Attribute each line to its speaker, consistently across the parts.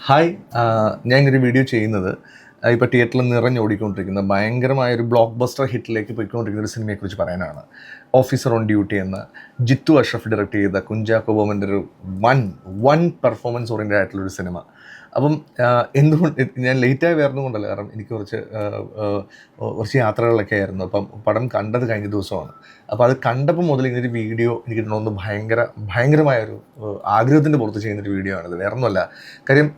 Speaker 1: Hi ഞാൻ ഇങ്ങനൊരു video ചെയ്യുന്നത് ഇപ്പോൾ തിയേറ്ററിൽ നിറഞ്ഞോടിക്കൊണ്ടിരിക്കുന്ന ഭയങ്കരമായൊരു ബ്ലോക്ക് ബസ്റ്റർ ഹിറ്റിലേക്ക് പോയിക്കൊണ്ടിരിക്കുന്ന ഒരു സിനിമയെക്കുറിച്ച് പറയാനാണ്. ഓഫീസർ ഓൺ ഡ്യൂട്ടി എന്ന ജിത്തു അഷ്റഫ് ഡയറക്റ്റ് ചെയ്ത കുഞ്ചാക്കോ ബോബൻ്റെ ഒരു വൺ പെർഫോമൻസ് ഓറിയൻറ്റഡ് ആയിട്ടുള്ളൊരു സിനിമ. അപ്പം എന്തുകൊണ്ട് ഞാൻ ലേറ്റായി വരുന്നതുകൊണ്ടല്ല, കാരണം എനിക്ക് കുറച്ച് യാത്രകളിലൊക്കെ ആയിരുന്നു. അപ്പം പടം കണ്ടത് കഴിഞ്ഞ ദിവസമാണ്. അപ്പോൾ അത് കണ്ടപ്പോൾ മുതൽ ഇങ്ങനൊരു വീഡിയോ എനിക്ക് തോന്നുന്നു ഭയങ്കരമായൊരു ആഗ്രഹത്തിൻ്റെ പുറത്ത് ചെയ്യുന്നൊരു വീഡിയോ ആണിത്. വേറെ ഒന്നുമല്ല, കാര്യം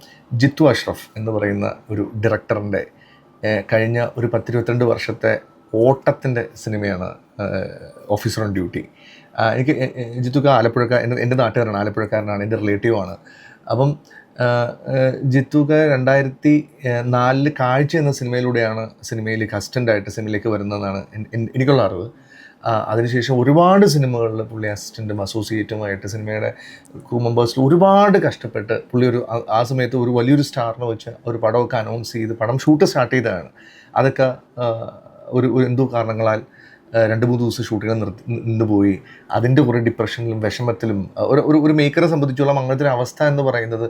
Speaker 1: ജിത്തു അഷ്റഫ് എന്ന് പറയുന്ന ഒരു ഡയറക്ടറിൻ്റെ കഴിഞ്ഞ ഒരു 10-22 വർഷത്തെ ഓട്ടത്തിൻ്റെ സിനിമയാണ് ഓഫീസർ ഓൺ ഡ്യൂട്ടി. എനിക്ക് ജിത്തുക്ക് എൻ്റെ നാട്ടുകാരനാണ്, ആലപ്പുഴക്കാരനാണ്, എൻ്റെ റിലേറ്റീവാണ്. അപ്പം ജിത്തുക 2004 കാഴ്ച എന്ന സിനിമയിലൂടെയാണ് സിനിമയിലേക്ക് അസിസ്റ്റൻ്റായിട്ട് സിനിമയിലേക്ക് വരുന്നതെന്നാണ് എനിക്കുള്ള അറിവ്. അതിനുശേഷം ഒരുപാട് സിനിമകളിൽ പുള്ളി അസിസ്റ്റൻറ്റും അസോസിയേറ്റുമായിട്ട് സിനിമയുടെ ക്രൂ മെമ്പേഴ്സിൽ ഒരുപാട് കഷ്ടപ്പെട്ട് പുള്ളി ആ സമയത്ത് ഒരു വലിയൊരു സ്റ്റാറിനെ വെച്ച് ഒരു പടമൊക്കെ അനൗൺസ് ചെയ്ത് പടം ഷൂട്ട് സ്റ്റാർട്ട് ചെയ്തതാണ്. അതൊക്കെ ഒരു എന്തോ കാരണങ്ങളാൽ 2-3 ദിവസം ഷൂട്ടിങ് നിന്നുപോയി. അതിൻ്റെ കുറേ ഡിപ്രഷനിലും വിഷമത്തിലും ഒരു മേക്കറെ സംബന്ധിച്ചോളം അങ്ങനത്തെ ഒരു അവസ്ഥ എന്ന് പറയുന്നത്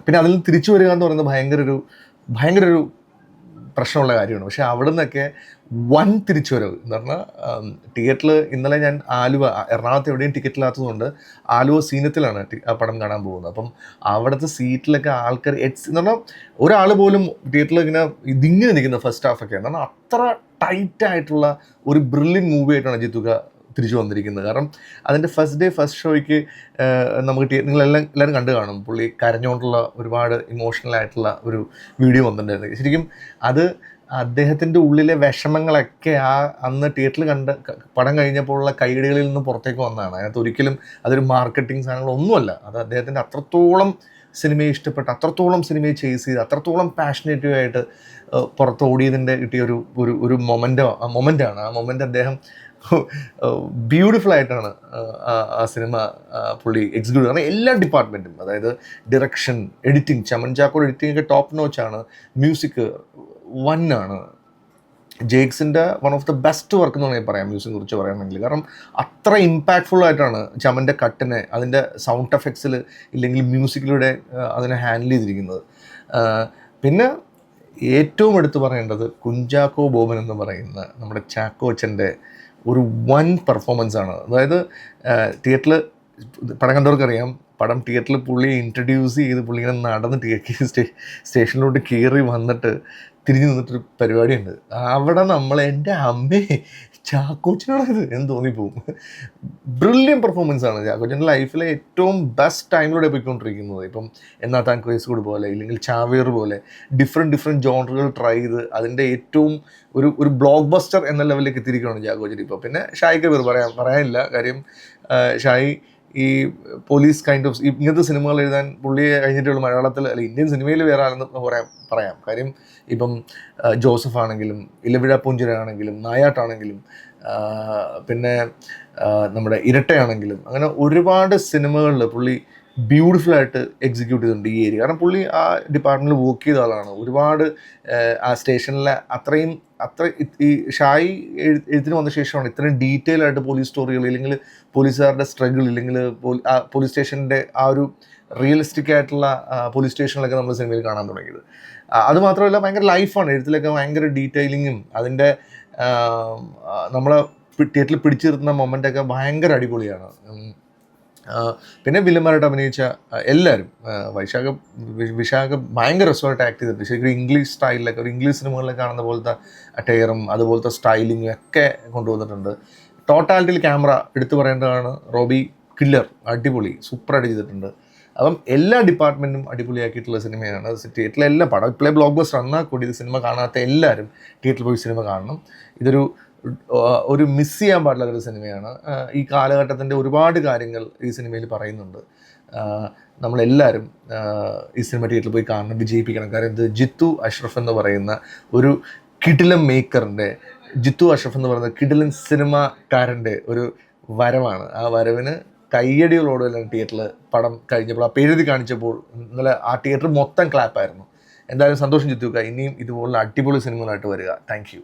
Speaker 1: പിന്നെ അതിൽ നിന്ന് തിരിച്ചു വരിക എന്ന് പറയുന്നത് ഭയങ്കര ഒരു പ്രശ്നമുള്ള കാര്യമാണ്. പക്ഷേ അവിടെ നിന്നൊക്കെ തിരിച്ചു വരവ് എന്ന് പറഞ്ഞാൽ തിയേറ്ററിൽ ഇന്നലെ ഞാൻ എറണാകുളത്ത് എവിടെയും ടിക്കറ്റില്ലാത്തതുകൊണ്ട് ആലുവ സീനത്തിലാണ് ആ പടം കാണാൻ പോകുന്നത്. അപ്പം അവിടുത്തെ സീറ്റിലൊക്കെ ആൾക്കാർ എന്ന് പറഞ്ഞാൽ ഒരാൾ പോലും തിയേറ്ററിൽ ഇങ്ങനെ ഇതിങ്ങനെ നിൽക്കുന്ന ഫസ്റ്റ് ഹാഫൊക്കെ എന്ന് പറഞ്ഞാൽ അത്ര ടൈറ്റായിട്ടുള്ള ഒരു ബ്രില്യൻ മൂവി ആയിട്ടാണ് ജിത്തുക തിരിച്ചു വന്നിരിക്കുന്നത്. കാരണം അതിൻ്റെ ഫസ്റ്റ് ഷോയ്ക്ക് നമുക്ക് എല്ലാവരും കണ്ടു കാണും. പുള്ളി കരഞ്ഞുകൊണ്ടുള്ള ഒരുപാട് ഇമോഷണലായിട്ടുള്ള ഒരു വീഡിയോ വന്നിട്ടുണ്ടായിരുന്നു. ശരിക്കും അത് അദ്ദേഹത്തിൻ്റെ ഉള്ളിലെ വിഷമങ്ങളൊക്കെ അന്ന് തിയേറ്ററിൽ പടം കഴിഞ്ഞപ്പോഴുള്ള കൈയടികളിൽ നിന്ന് പുറത്തേക്ക് വന്നതാണ്. അതിനകത്ത് ഒരിക്കലും അതൊരു മാർക്കറ്റിംഗ് സാധനങ്ങളൊന്നുമല്ല. അത് അദ്ദേഹത്തിൻ്റെ അത്രത്തോളം സിനിമയെ ഇഷ്ടപ്പെട്ട്, അത്രത്തോളം സിനിമയെ ചേസ് ചെയ്ത്, അത്രത്തോളം പാഷനേറ്റീവായിട്ട് പുറത്തോടിയതിൻ്റെ കിട്ടിയ ഒരു മൊമെൻ്റാണ്. ആ മൊമെൻ്റ് അദ്ദേഹം ബ്യൂട്ടിഫുള്ളായിട്ടാണ് ആ സിനിമ പുള്ളി എക്സിക്യൂട്ട്. കാരണം എല്ലാ ഡിപ്പാർട്ട്മെൻറ്റും, അതായത് ഡിറക്ഷൻ, എഡിറ്റിംഗ്, ചമൻ ചാക്കോയുടെ എഡിറ്റിംഗ് ഒക്കെ ടോപ്പ് നോച്ചാണ്. മ്യൂസിക് ആണ്. ജേക്സിൻ്റെ one of the best work എന്ന് വേണമെങ്കിൽ പറയാം മ്യൂസിക്കിനെ കുറിച്ച് പറയുകയാണെങ്കിൽ. കാരണം അത്ര ഇമ്പാക്ട്ഫുൾ ആയിട്ടാണ് ചമൻ്റെ കട്ടിനെ അതിൻ്റെ സൗണ്ട് എഫക്ട്സിൽ ഇല്ലെങ്കിൽ മ്യൂസിക്കിലൂടെ അതിനെ ഹാൻഡിൽ ചെയ്തിരിക്കുന്നത്. പിന്നെ ഏറ്റവും എടുത്തു പറയേണ്ടത് കുഞ്ചാക്കോ ബോബൻ എന്ന് പറയുന്ന നമ്മുടെ ചാക്കോച്ചൻ്റെ ഒരു പെർഫോമൻസാണ്. അതായത് തിയേറ്ററിൽ പടം കണ്ടവർക്കറിയാം, പടം തിയേറ്ററിൽ പുള്ളിയെ ഇൻട്രൊഡ്യൂസ് ചെയ്ത് പുള്ളി ഇങ്ങനെ നടന്ന് സ്റ്റേഷനിലോട്ട് കയറി വന്നിട്ട് തിരിഞ്ഞു നിന്നിട്ടൊരു പരിപാടിയുണ്ട്. അവിടെ എൻ്റെ അമ്മേ ചാക്കോച്ചനാണത് എന്ന് തോന്നിപ്പോവും. ബ്രില്യൻ പെർഫോമൻസാണ് ചാക്കോച്ചൻ്റെ ലൈഫിലെ ഏറ്റവും ബെസ്റ്റ് ടൈമിലൂടെ പോയിക്കൊണ്ടിരിക്കുന്നത്. ഇപ്പം എന്നാ താൻ ക്രേസ്കൂട് പോലെ, ഇല്ലെങ്കിൽ ചാവേർ പോലെ ഡിഫറെൻറ്റ് ജോണറുകൾ ട്രൈ ചെയ്ത് അതിൻ്റെ ഏറ്റവും ഒരു ബ്ലോക്ക് ബസ്റ്റർ എന്ന ലെവലിലേക്ക് എത്തിയിരിക്കുകയാണ് ചാക്കോച്ചൻ ഇപ്പോൾ. പിന്നെ ഷായിക്ക് പറയാനില്ല. കാര്യം ഷായി ഈ പോലീസ് ഇങ്ങനത്തെ സിനിമകൾ എഴുതാൻ പുള്ളിയെ കഴിഞ്ഞിട്ടുള്ള മലയാളത്തിൽ അല്ല ഇന്ത്യൻ സിനിമയിൽ വേറെ ആണെന്ന് പറയാം. കാര്യം ഇപ്പം ജോസഫ് ആണെങ്കിലും, ഇലവിഴ പൂഞ്ചിരയാണെങ്കിലും, നായാട്ടാണെങ്കിലും, പിന്നെ നമ്മുടെ ഇരട്ടയാണെങ്കിലും, അങ്ങനെ ഒരുപാട് സിനിമകളിൽ പുള്ളി ബ്യൂട്ടിഫുള്ളായിട്ട് എക്സിക്യൂട്ട് ചെയ്തിട്ടുണ്ട് ഈ ഏരിയ. കാരണം പുള്ളി ആ ഡിപ്പാർട്ട്മെൻറ്റിൽ വർക്ക് ചെയ്ത ആളാണ്. ഒരുപാട് ആ സ്റ്റേഷനിലെ അത്ര ഈ ഷായി എഴുത്തിന് വന്ന ശേഷമാണ് ഇത്രയും ഡീറ്റെയിൽ ആയിട്ട് പോലീസ് സ്റ്റോറികൾ, ഇല്ലെങ്കിൽ പോലീസുകാരുടെ സ്ട്രഗിൾ, ഇല്ലെങ്കിൽ പോലീസ് സ്റ്റേഷൻ്റെ ആ ഒരു റിയലിസ്റ്റിക് ആയിട്ടുള്ള പോലീസ് സ്റ്റേഷനിലൊക്കെ നമ്മൾ സിനിമയിൽ കാണാൻ തുടങ്ങിയത്. അതുമാത്രമല്ല ഭയങ്കര ലൈഫാണ്. എഴുത്തിലൊക്കെ ഭയങ്കര ഡീറ്റെയിലിങ്ങും അതിൻ്റെ നമ്മളെ തിയേറ്ററിൽ പിടിച്ചു നിർത്തുന്ന മൊമെൻ്റൊക്കെ ഭയങ്കര അടിപൊളിയാണ്. പിന്നെ വില്ലന്മാരായിട്ട് അഭിനയിച്ച എല്ലാവരും, വിശാഖ ഭയങ്കര രസമായിട്ട് ആക്ട് ചെയ്തിട്ടുണ്ട്. ശരിക്കും ഇംഗ്ലീഷ് സ്റ്റൈലിലൊക്കെ, ഒരു ഇംഗ്ലീഷ് സിനിമകളിൽ കാണുന്ന പോലത്തെ അറ്റയറും അതുപോലത്തെ സ്റ്റൈലിങ്ങും ഒക്കെ കൊണ്ടുവന്നിട്ടുണ്ട്. ടോട്ടാലിറ്റിയിൽ ക്യാമറ എടുത്തു പറയേണ്ടതാണ്. റോബി കില്ലർ അടിപൊളി സൂപ്പറായിട്ട് ചെയ്തിട്ടുണ്ട്. അപ്പം എല്ലാ ഡിപ്പാർട്ട്മെൻറ്റും അടിപൊളിയാക്കിയിട്ടുള്ള സിനിമയാണ്. തിയേറ്ററിലെ എല്ലാ പടം ഇപ്പോഴേ ബ്ലോക്ക് ബസ്റ്റർ എന്നാൽ കൂടി ഇത് സിനിമ കാണാത്ത എല്ലാവരും തിയേറ്ററിൽ പോയി സിനിമ കാണണം. ഒരു മിസ് ചെയ്യാൻ പാടില്ലാത്തൊരു സിനിമയാണ്. ഈ കാലഘട്ടത്തിൻ്റെ ഒരുപാട് കാര്യങ്ങൾ ഈ സിനിമയിൽ പറയുന്നുണ്ട്. നമ്മളെല്ലാവരും ഈ സിനിമ തിയേറ്ററിൽ പോയി കാണണം, വിജയിപ്പിക്കണം. കാരണം ഇത് ജിത്തു അഷ്റഫ് എന്ന് പറയുന്ന ഒരു കിടിലൻ മേക്കറിൻ്റെ, ജിത്തു അഷ്റഫ് എന്ന് പറയുന്ന കിടിലൻ സിനിമക്കാരൻ്റെ ഒരു വരവാണ്. ആ വരവിന് കയ്യടികളോടെല്ലാം തിയേറ്ററിൽ പടം കഴിഞ്ഞപ്പോൾ ആ പേരെഴുതി കാണിച്ചപ്പോൾ ഇന്നലെ ആ തിയേറ്റർ മൊത്തം ക്ലാപ്പായിരുന്നു. എന്തായാലും സന്തോഷം ജിത്തുക. ഇനിയും ഇതുപോലുള്ള അടിപൊളി സിനിമകളായിട്ട് വരിക. Thank you.